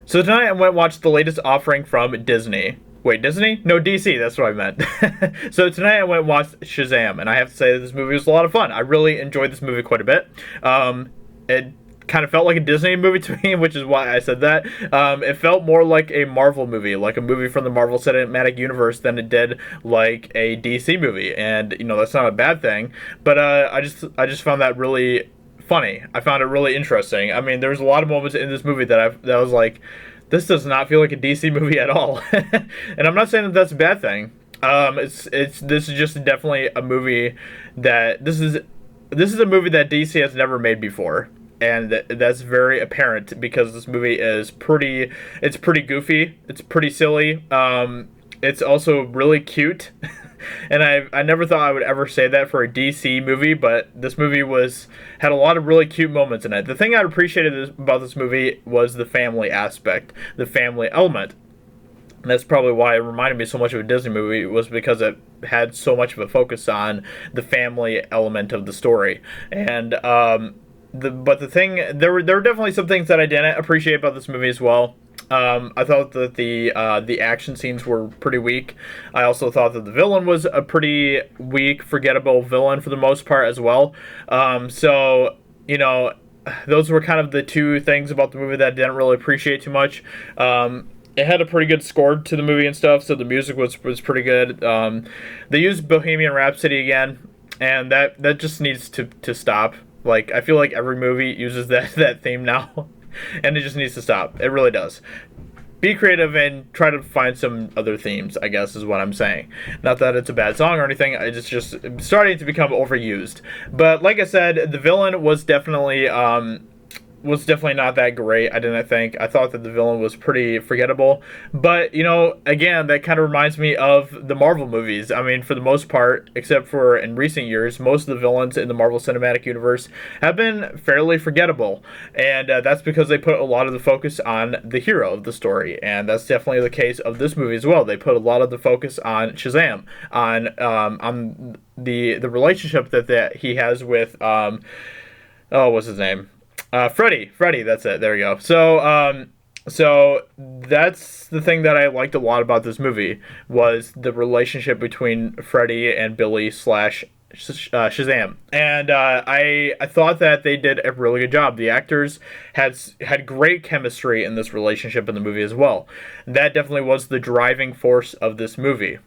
So tonight I went and watched the latest offering from Disney. Wait, Disney? No, DC, that's what I meant. So tonight I went and watched Shazam, and I have to say that this movie was a lot of fun. I really enjoyed this movie quite a bit. It kind of felt like a Disney movie to me, which is why I said that. It felt more like a Marvel movie, like a movie from the Marvel Cinematic Universe, than it did like a DC movie. And you know that's not a bad thing, but I just found that really funny. I found it really interesting. I mean, there's a lot of moments in this movie that I was like, this does not feel like a DC movie at all. And I'm not saying that that's a bad thing. It's this is just definitely a movie that this is a movie that DC has never made before. And that's very apparent because this movie is pretty goofy. It's pretty silly. It's also really cute. And I never thought I would ever say that for a DC movie, but this movie had a lot of really cute moments in it. The thing I appreciated about this movie was the family aspect, the family element. And that's probably why it reminded me so much of a Disney movie, was because it had so much of a focus on the family element of the story. And but the thing, there were definitely some things that I didn't appreciate about this movie as well. I thought that the action scenes were pretty weak. I also thought that the villain was a pretty weak, forgettable villain for the most part as well. So you know, those were kind of the two things about the movie that I didn't really appreciate too much. It had a pretty good score to the movie and stuff, so the music was pretty good. They used Bohemian Rhapsody again, and that just needs to stop. Like, I feel like every movie uses that theme now, and it just needs to stop. It really does. Be creative and try to find some other themes, I guess, is what I'm saying. Not that it's a bad song or anything, it's just starting to become overused. But like I said, the villain was definitely not that great. I didn't think. I thought that the villain was pretty forgettable. But, you know, again, that kind of reminds me of the Marvel movies. I mean, for the most part, except for in recent years, most of the villains in the Marvel Cinematic Universe have been fairly forgettable. And that's because they put a lot of the focus on the hero of the story. And that's definitely the case of this movie as well. They put a lot of the focus on Shazam, on the relationship that he has with, what's his name? Freddy, that's it. There we go. So that's the thing that I liked a lot about this movie, was the relationship between Freddy and Billy slash Shazam. And I thought that they did a really good job. The actors had great chemistry in this relationship in the movie as well. That definitely was the driving force of this movie.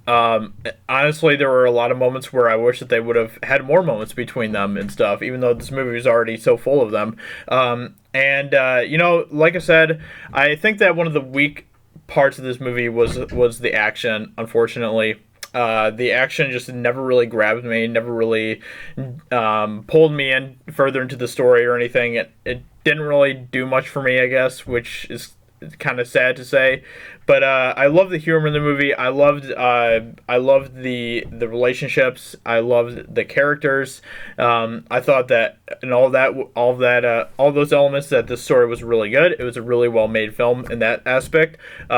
Honestly, there were a lot of moments where I wish that they would have had more moments between them and stuff, even though this movie was already so full of them. You know, like I said, I think that one of the weak parts of this movie was the action, unfortunately. The action just never really grabbed me, never really pulled me in further into the story or anything. It didn't really do much for me, I guess, which is kind of sad to say, but I love the humor in the movie. I loved the relationships. I loved the characters. I thought that and all those elements, that this story was really good. It was a really well made film in that aspect. You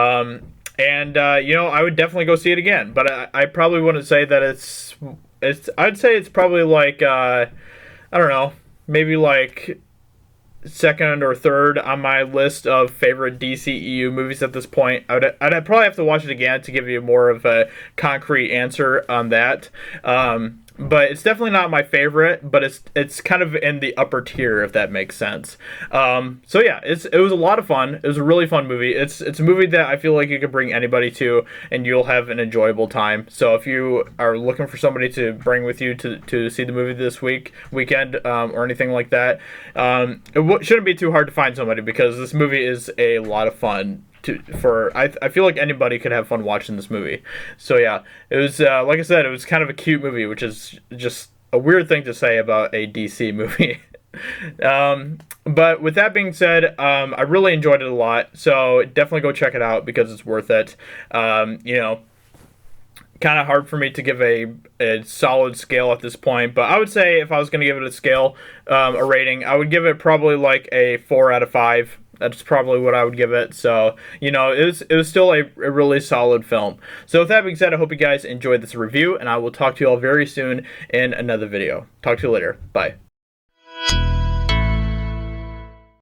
know, I would definitely go see it again, but I probably wouldn't say that it's. I'd say it's probably like I don't know, maybe like second or third on my list of favorite DCEU movies at this point. I'd probably have to watch it again to give you more of a concrete answer on that. But it's definitely not my favorite, but it's kind of in the upper tier, if that makes sense. So yeah, it was a lot of fun. It was a really fun movie. It's a movie that I feel like you could bring anybody to, and you'll have an enjoyable time. So if you are looking for somebody to bring with you to see the movie this weekend, or anything like that, shouldn't be too hard to find somebody, because this movie is a lot of fun. I feel like anybody could have fun watching this movie. So yeah, it was like I said, it was kind of a cute movie, which is just a weird thing to say about a DC movie. But with that being said, I really enjoyed it a lot. So definitely go check it out, because it's worth it. You know, kind of hard for me to give a solid scale at this point, but I would say if I was going to give it a scale, a rating, I would give it probably like a 4 out of 5. That's probably what I would give it. So, you know, it was still a really solid film. So with that being said, I hope you guys enjoyed this review, and I will talk to you all very soon in another video. Talk to you later. Bye.